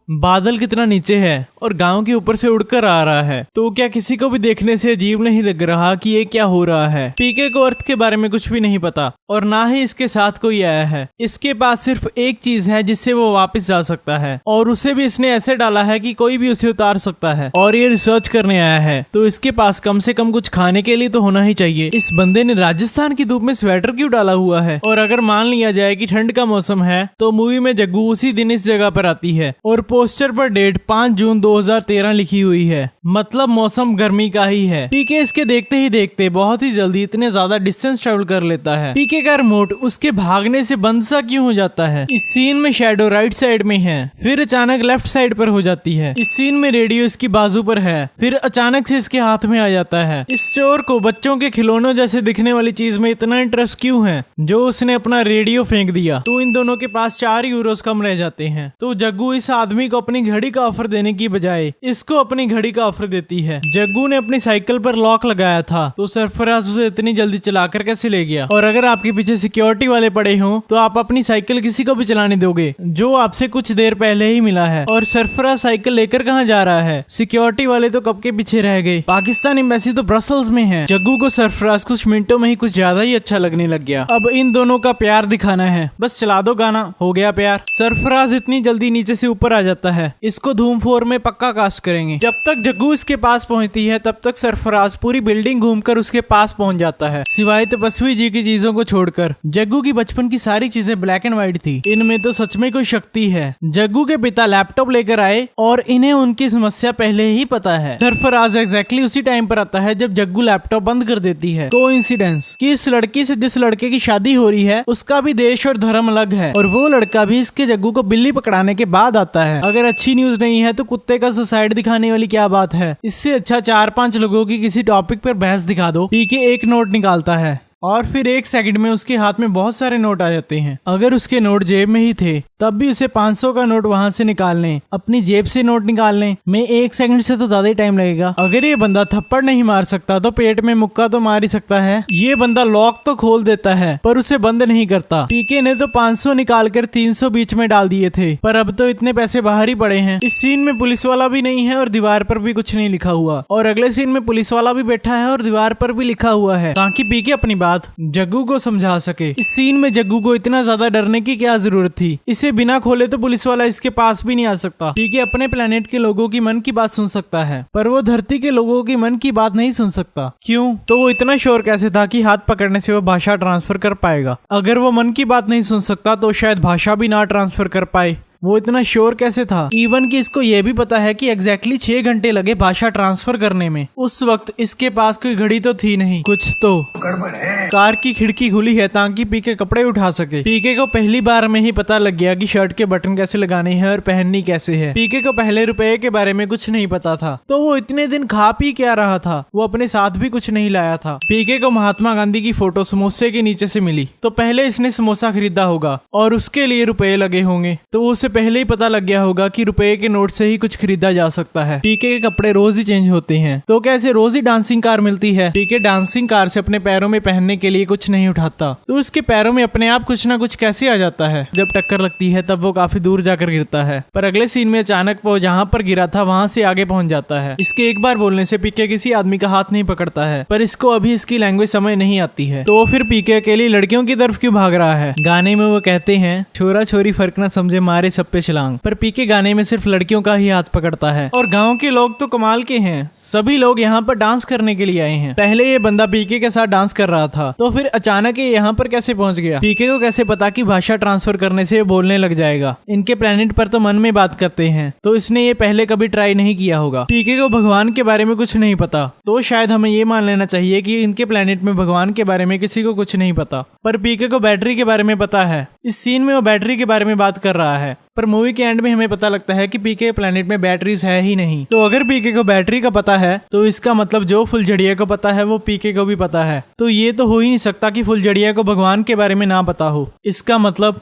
बादल कितना नीचे है और गांव के ऊपर से उड़कर आ रहा है, तो क्या किसी को भी देखने से अजीब नहीं लग रहा कि ये क्या हो रहा है। पीके को अर्थ के बारे में कुछ भी नहीं पता और ना ही इसके साथ कोई आया है। इसके पास सिर्फ एक चीज है जिससे वो वापस जा सकता है और उसे भी इसने ऐसे डाला है कि कोई भी उसे उतार सकता है और ये रिसर्च करने आया है, तो इसके पास कम से कम कुछ खाने के लिए तो होना ही चाहिए। इस बंदे ने राजस्थान की धूप में स्वेटर क्यों डाला हुआ है? और अगर मान लिया जाए कि ठंड का मौसम है तो मूवी में जग्गू उसी दिन इस जगह पर आती है और पोस्टर पर डेट 5 जून 2013 लिखी हुई है, मतलब मौसम गर्मी का ही है। पीके इसके देखते ही देखते बहुत ही जल्दी इतने ज्यादा डिस्टेंस ट्रेवल कर लेता है। पीके का रिमोट उसके भागने से बंद सा क्यों हो जाता है? इस सीन में शैडो राइट साइड में है, फिर अचानक लेफ्ट साइड पर हो जाती है। इस सीन में रेडियो इसकी बाजू पर है, फिर अचानक से इसके हाथ में आ जाता है। इस चोर को बच्चों के खिलौनों जैसे दिखने वाली चीज में इतना इंटरेस्ट क्यों है जो उसने अपना रेडियो फेंक दिया? तो इन दोनों के पास 4 यूरोस कम रह जाते हैं। तो जग्गू इस आदमी को अपनी घड़ी का ऑफर देने की बजाय इसको अपनी घड़ी का ऑफर देती है। जग्गू ने अपनी साइकिल पर लॉक लगाया था, तो सरफराज उसे इतनी जल्दी चलाकर कैसे ले गया? और अगर आपके पीछे सिक्योरिटी वाले पड़े हों तो आप अपनी साइकिल किसी को भी चलाने दोगे जो आपसे कुछ देर पहले ही मिला है। और सरफराज साइकिल लेकर कहाँ जा रहा है? सिक्योरिटी वाले तो कब के पीछे रह गए। पाकिस्तान एम्बेसी तो ब्रसल्स में है। जग्गू को सरफराज कुछ मिनटों में ही कुछ ज्यादा ही अच्छा लगने लग गया। अब इन दोनों का प्यार दिखाना है, बस चला दो गाना, हो गया प्यार। सरफराज इतनी जल्दी नीचे से ऊपर आ जाता है, इसको धूम 4 में पक्का कास्ट करेंगे। जब तक जग्गू इसके पास पहुंचती है तब तक सरफराज पूरी बिल्डिंग घूमकर उसके पास पहुंच जाता है, सिवाय तपस्वी जी की चीजों को छोड़कर। जग्गू की बचपन की सारी चीजें ब्लैक एंड व्हाइट थी, इनमें तो सच में कोई शक्ति है। जग्गू के पिता लैपटॉप लेकर आए और इन्हें उनकी समस्या पहले ही पता है। सरफराज एग्जैक्टली उसी टाइम पर आता है जब जग्गू लैपटॉप बंद कर देती है। कोइंसिडेंस कि इस लड़की से जिस लड़के की शादी हो रही है उसका भी देश और धर्म अलग है और वो लड़का भी इसके जग्गू को बिल्ली पकड़ाने के बाद आता है। अगर अच्छी न्यूज नहीं है तो कुत्ते का सुसाइड दिखाने वाली क्या बात है? इससे अच्छा 4-5 लोगों की किसी टॉपिक पर बहस दिखा दो। पीके एक नोट निकालता है और फिर 1 सेकंड में उसके हाथ में बहुत सारे नोट आ जाते हैं। अगर उसके नोट जेब में ही थे तब भी उसे 500 का नोट वहां से निकालने, अपनी जेब से नोट निकालने में 1 सेकंड से तो ज्यादा ही टाइम लगेगा। अगर ये बंदा थप्पड़ नहीं मार सकता तो पेट में मुक्का तो मार ही सकता है। ये बंदा लॉक तो खोल देता है पर उसे बंद नहीं करता। पीके ने तो 500 निकालकर 300 बीच में डाल दिए थे, पर अब तो इतने पैसे बाहर ही पड़े हैं। इस सीन में पुलिस वाला भी नहीं है और दीवार पर भी कुछ नहीं लिखा हुआ, और अगले सीन में पुलिस वाला भी बैठा है और दीवार पर भी लिखा हुआ है ताकि पीके अपनी जग्गू को समझा सके। इस सीन में जग्गू को इतना ज्यादा डरने की क्या जरूरत थी? इसे बिना खोले तो पुलिस वाला इसके पास भी नहीं आ सकता। पीके अपने प्लेनेट के लोगों की मन की बात सुन सकता है पर वो धरती के लोगों की मन की बात नहीं सुन सकता। क्यों? तो वो इतना श्योर कैसे था कि हाथ पकड़ने से वो भाषा ट्रांसफर कर पाएगा? अगर वो मन की बात नहीं सुन सकता तो शायद भाषा भी ना ट्रांसफर कर पाए। वो इतना श्योर कैसे था? इवन कि इसको ये भी पता है कि एग्जैक्टली 6 घंटे लगे भाषा ट्रांसफर करने में। उस वक्त इसके पास कोई घड़ी तो थी नहीं, कुछ तो गड़बड़ है। कार की खिड़की खुली है ताकि पीके कपड़े उठा सके। पीके को पहली बार में ही पता लग गया कि शर्ट के बटन कैसे लगाने हैं और पहननी कैसे है। पीके को पहले रुपए के बारे में कुछ नहीं पता था, तो वो इतने दिन खा पी क्या रहा था? वो अपने साथ भी कुछ नहीं लाया था। पीके को महात्मा गांधी की फोटो समोसे के नीचे से मिली, तो पहले इसने समोसा खरीदा होगा और उसके लिए रुपए लगे होंगे, तो उसे पहले ही पता लग गया होगा कि रुपए के नोट से ही कुछ खरीदा जा सकता है। पीके के कपड़े रोज ही चेंज होते हैं, तो कैसे रोज ही डांसिंग कार मिलती है? पीके डांसिंग कार से अपने पैरों में पहनने के लिए कुछ नहीं उठाता, तो उसके पैरों में अपने आप कुछ ना कुछ कैसे आ जाता है? जब टक्कर लगती है तब वो काफी दूर जाकर गिरता है, पर अगले सीन में अचानक वो जहाँ पर गिरा था वहाँ से आगे पहुँच जाता है। इसके एक बार बोलने से पीके किसी आदमी का हाथ नहीं पकड़ता है, पर इसको अभी इसकी लैंग्वेज समझ नहीं आती है, तो फिर पीके अकेली लड़कियों की तरफ क्यों भाग रहा है? गाने में वो कहते हैं छोरा छोरी फर्क न समझे मारे सब पे छलांग, पर पीके गाने में सिर्फ लड़कियों का ही हाथ पकड़ता है। और गांव के लोग तो कमाल के हैं, सभी लोग यहाँ पर डांस करने के लिए आए हैं। पहले ये बंदा पीके के साथ डांस कर रहा था, तो फिर अचानक ये यहाँ पर कैसे पहुंच गया? पीके को कैसे पता कि भाषा ट्रांसफर करने से बोलने लग जाएगा? इनके प्लेनेट पर तो मन में बात करते हैं, तो इसने ये पहले कभी ट्राई नहीं किया होगा। पीके को भगवान के बारे में कुछ नहीं पता, तो शायद हमें ये मान लेना चाहिए कि इनके प्लेनेट में भगवान के बारे में किसी को कुछ नहीं पता। पर पीके को बैटरी के बारे में पता है। इस सीन में वो बैटरी के बारे में बात कर रहा है, पर मूवी के एंड में हमें पता लगता है कि पीके प्लेनेट में बैटरीज है ही नहीं। तो अगर पीके को बैटरी का पता है तो इसका मतलब जो फुलझड़िया को पता है वो पीके को भी पता है। तो ये तो हो ही नहीं सकता कि फुलझड़िया को भगवान के बारे में ना पता हो। इसका मतलब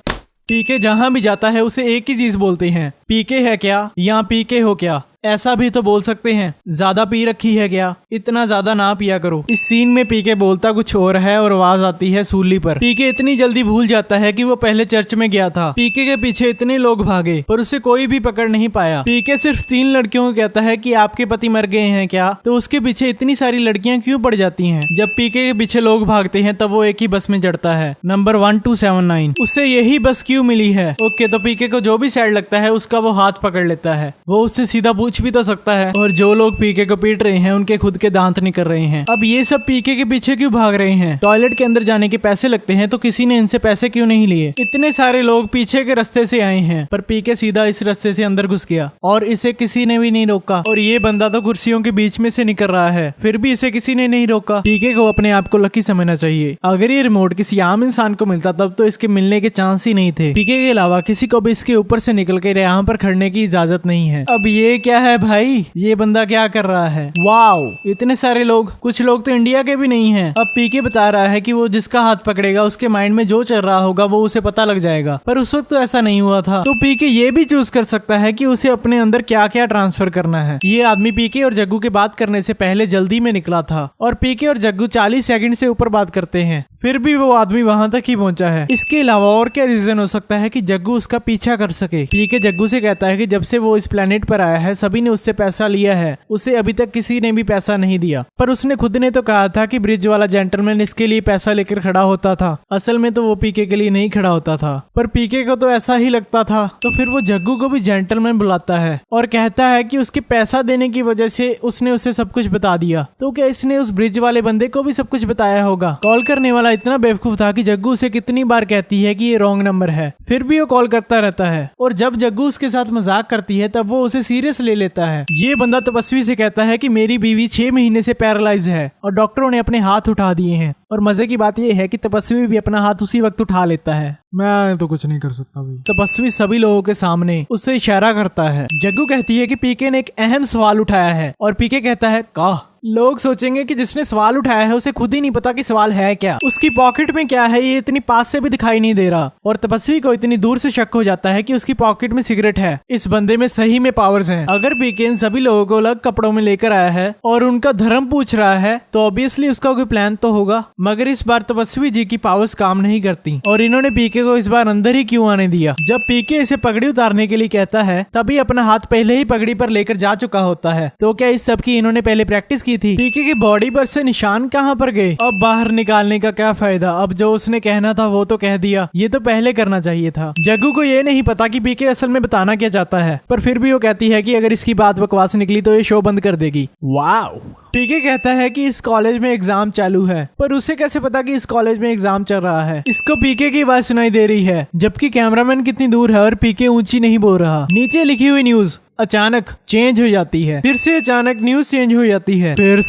पीके जहाँ भी जाता है उसे एक ही चीज बोलते हैं, पीके है क्या या पीके हो क्या। ऐसा भी तो बोल सकते हैं, ज्यादा पी रखी है क्या? इतना ज्यादा ना पिया करो। इस सीन में पीके बोलता कुछ और है और आवाज आती है सूली पर। पीके इतनी जल्दी भूल जाता है कि वो पहले चर्च में गया था। पीके के पीछे इतने लोग भागे पर उसे कोई भी पकड़ नहीं पाया। पीके सिर्फ 3 लड़कियों को कहता है कि आपके पति मर गए हैं क्या? तो उसके पीछे इतनी सारी लड़कियां क्यों पड़ जाती हैं? जब पीके के पीछे लोग भागते हैं तब वो एक ही बस में चढ़ता है, नंबर 1279। उसे यही बस क्यों मिली है? ओके, तो पीके को जो भी सैड लगता है उसका वो हाथ पकड़ लेता है। वो उससे सीधा पूछ भी तो सकता है। और जो लोग पीके को पीट रहे हैं उनके खुद के दांत निकल रहे हैं। अब ये सब पीके के पीछे क्यों भाग रहे हैं? टॉयलेट के अंदर जाने के पैसे लगते हैं तो किसी ने इनसे पैसे क्यों नहीं लिए? इतने सारे लोग पीछे के रास्ते से आए हैं पर पीके सीधा इस रास्ते से अंदर घुस गया और इसे किसी ने भी नहीं रोका। और ये बंदा तो कुर्सियों के बीच में से निकल रहा है, फिर भी इसे किसी ने नहीं रोका। पीके को अपने आप को लकी समझना चाहिए। अगर ये रिमोट किसी आम इंसान को मिलता तब तो इसके मिलने के चांस ही नहीं थे। पीके के अलावा किसी को भी इसके ऊपर से निकल कर यहाँ पर खड़ने की इजाजत नहीं है। अब ये क्या है भाई? ये बंदा क्या कर रहा है? वाओ, इतने सारे लोग, कुछ लोग तो इंडिया के भी नहीं हैं। अब पीके बता रहा है कि वो जिसका हाथ पकड़ेगा उसके माइंड में जो चल रहा होगा वो उसे पता लग जाएगा, पर उस वक्त तो ऐसा नहीं हुआ था। तो पीके ये भी चूज कर सकता है कि उसे अपने अंदर क्या क्या ट्रांसफर करना है। ये आदमी पीके और जग्गू के बात करने से पहले जल्दी में निकला था और पीके और जग्गू 40 सेकंड से ऊपर बात करते हैं, फिर भी वो आदमी वहां तक ही पहुंचा है। इसके अलावा और क्या रीजन हो सकता है कि जग्गू उसका पीछा कर सके? पीके जग्गू से कहता है कि जब से वो इस प्लेनेट पर आया है सभी ने उससे पैसा लिया है, उसे अभी तक किसी ने भी पैसा नहीं दिया। पर उसने खुद ने तो कहा था कि ब्रिज वाला जेंटलमैन इसके लिए पैसा लेकर खड़ा होता था। असल में तो वो पीके के लिए नहीं खड़ा होता था, पर पीके को तो ऐसा ही लगता था। तो फिर वो जग्गू को भी जेंटलमैन बुलाता है और कहता है कि उसके पैसा देने की वजह से उसने उसे सब कुछ बता दिया। तो क्या इसने उस ब्रिज वाले बंदे को भी सब कुछ बताया होगा? कॉल करने वाला इतना बेवकूफ था कि जग्गू उसे कितनी बार कहती है कि ये रॉन्ग नंबर है, फिर भी वो कॉल करता रहता है। और जब जग्गू उसके साथ मजाक करती है तब वो उसे सीरियस ले लेता है। ये बंदा तपस्वी से कहता है कि मेरी बीवी 6 महीने से पैरालाइज है और डॉक्टरों ने अपने हाथ उठा दिए हैं। और मजे की बात यह है कि तपस्वी भी अपना हाथ उसी वक्त उठा लेता है। मैं तो कुछ नहीं कर सकता भाई। तपस्वी सभी लोगों के सामने उससे इशारा करता है। जग्गू कहती है कि पीके ने एक अहम सवाल उठाया है और पीके कहता है का लोग सोचेंगे कि जिसने सवाल उठाया है उसे खुद ही नहीं पता कि सवाल है क्या, उसकी पॉकेट में क्या है ये इतनी पास से भी दिखाई नहीं दे रहा। और तपस्वी को इतनी दूर से शक हो जाता है कि उसकी पॉकेट में सिगरेट है। इस बंदे में सही में पावर्स हैं। अगर पीके इन सभी लोगों को अलग कपड़ों में लेकर आया है और उनका धर्म पूछ रहा है तो ऑब्वियसली उसका कोई प्लान तो होगा। मगर इस बार तपस्वी जी की पावर्स काम नहीं करती और इन्होंने पीके को इस बार अंदर ही क्यों आने दिया? जब पीके इसे पगड़ी उतारने के लिए कहता है तभी अपना हाथ पहले ही पगड़ी पर लेकर जा चुका होता है। तो क्या इस सब की इन्होंने पहले प्रैक्टिस की थी? पीके की बॉडी पर से निशान कहाँ पर गए? अब बाहर निकालने का क्या फायदा? अब जो उसने कहना था वो तो कह दिया, ये तो पहले करना चाहिए था। जग्गू को ये नहीं पता कि पीके असल में बताना क्या चाहता है, पर फिर भी वो कहती है कि अगर इसकी बात बकवास निकली तो ये शो बंद कर देगी। वाओ। पीके कहता है कि इस कॉलेज में एग्जाम चालू है, पर उसे कैसे पता कि इस कॉलेज में एग्जाम चल रहा है? इसको पीके की आवाज सुनाई दे रही है जबकि कैमरामैन कितनी दूर है और पीके ऊंची नहीं बोल रहा। नीचे लिखी हुई न्यूज अचानक चेंज हो जाती है, फिर से अचानक न्यूज चेंज हो जाती है, फिर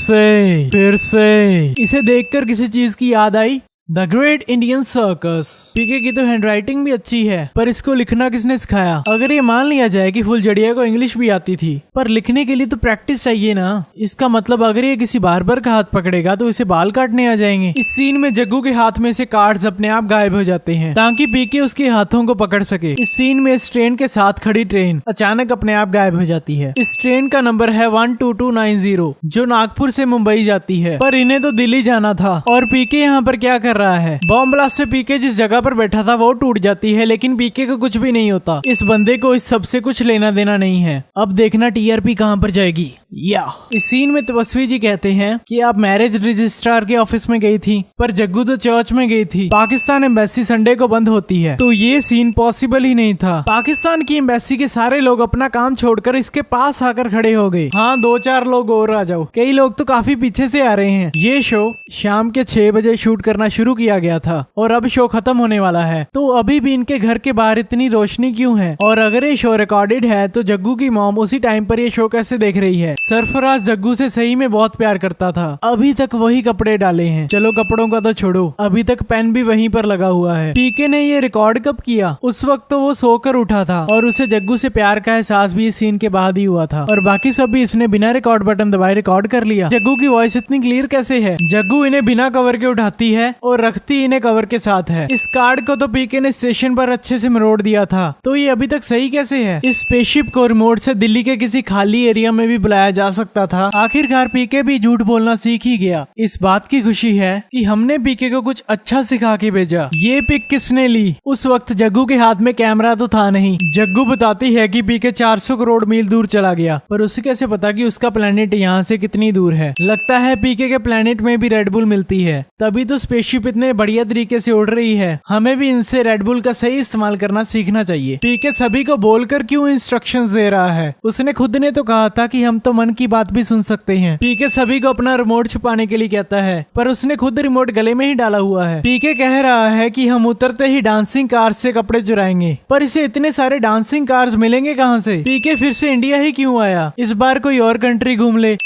से इसे देखकर किसी चीज की याद आई, द ग्रेट इंडियन सर्कस। पीके की तो हैंडराइटिंग भी अच्छी है, पर इसको लिखना किसने सिखाया? अगर ये मान लिया जाए कि फुलझड़िया को इंग्लिश भी आती थी, पर लिखने के लिए तो प्रैक्टिस चाहिए ना। इसका मतलब अगर ये किसी बार्बर का हाथ पकड़ेगा तो इसे बाल काटने आ जाएंगे। इस सीन में जग्गू के हाथ में से कार्ड्स अपने आप गायब हो जाते हैं ताकि पीके उसके हाथों को पकड़ सके। इस सीन में इस ट्रेन के साथ खड़ी ट्रेन अचानक अपने आप गायब हो जाती है। इस ट्रेन का नंबर है 12290 जो नागपुर से मुंबई जाती है, पर इन्हें तो दिल्ली जाना था। और पीके यहाँ पर क्या कर रहा है? बॉम्ब ब्लास्ट से पीके जिस जगह पर बैठा था वो टूट जाती है, लेकिन पीके को कुछ भी नहीं होता। इस बंदे को इस सबसे कुछ लेना देना नहीं है। अब देखना टीआरपी कहाँ पर जाएगी। या इस सीन में तपस्वी जी कहते हैं कि आप मैरिज रजिस्ट्रार के ऑफिस में गई थी, पर जग्गू तो चर्च में गई थी। पाकिस्तान एम्बेसी संडे को बंद होती है, तो ये सीन पॉसिबल ही नहीं था। पाकिस्तान की एम्बेसी के सारे लोग अपना काम छोड़कर इसके पास आकर खड़े हो गए। हाँ, 2-4 लोग और आ जाओ, कई लोग तो काफी पीछे से आ रहे हैं। ये शो शाम के 6 बजे शूट करना शुरू किया गया था और अब शो खत्म होने वाला है, तो अभी भी इनके घर के बाहर इतनी रोशनी क्यों है? और अगर ये शो रिकॉर्डेड है तो जग्गू की मॉम उसी टाइम पर ये शो कैसे देख रही है? सरफराज जग्गू से सही में बहुत प्यार करता था, अभी तक वही कपड़े डाले हैं। चलो कपड़ों का तो छोड़ो, अभी तक पेन भी वहीं पर लगा हुआ है। पीके ने ये रिकॉर्ड कब किया? उस वक्त तो वो सोकर उठा था और उसे जग्गू से प्यार का एहसास भी इस सीन के बाद ही हुआ था। और बाकी सब भी इसने बिना रिकॉर्ड बटन दबाए रिकॉर्ड कर लिया। जग्गू की वॉइस इतनी क्लियर कैसे है? जग्गू इन्हें बिना कवर के उठाती है और और रखती इन्हें कवर के साथ है। इस कार्ड को तो पीके ने स्टेशन पर अच्छे से मरोड़ दिया था, तो ये अभी तक सही कैसे है? इस स्पेसशिप को रिमोट से दिल्ली के किसी खाली एरिया में भी बुलाया जा सकता था। आखिरकार पीके भी झूठ बोलना सीख ही गया। इस बात की खुशी है कि हमने पीके को कुछ अच्छा सिखा के भेजा। ये पिक किसने ली? उस वक्त जग्गू के हाथ में कैमरा तो था नहीं। जग्गू बताती है कि पीके 400 करोड़ मील दूर चला गया, पर उसे कैसे पता कि उसका प्लेनेट यहाँ से कितनी दूर है? लगता है पीके के प्लेनेट में भी रेडबुल मिलती है, तभी तो स्पेसशिप इतने बढ़िया तरीके से उड़ रही है। हमें भी इनसे रेडबुल का सही इस्तेमाल करना सीखना चाहिए। पीके सभी को बोलकर क्यों इंस्ट्रक्शंस दे रहा है? उसने खुद ने तो कहा था कि हम तो मन की बात भी सुन सकते हैं। पीके सभी को अपना रिमोट छुपाने के लिए कहता है, पर उसने खुद रिमोट गले में ही डाला हुआ है। पीके कह रहा है कि हम उतरते ही डांसिंग कार से कपड़े चुराएंगे, पर इसे इतने सारे डांसिंग कार्स मिलेंगे कहाँ से? पीके फिर से इंडिया ही क्यों आया? इस बार कोई और कंट्री घूम ले।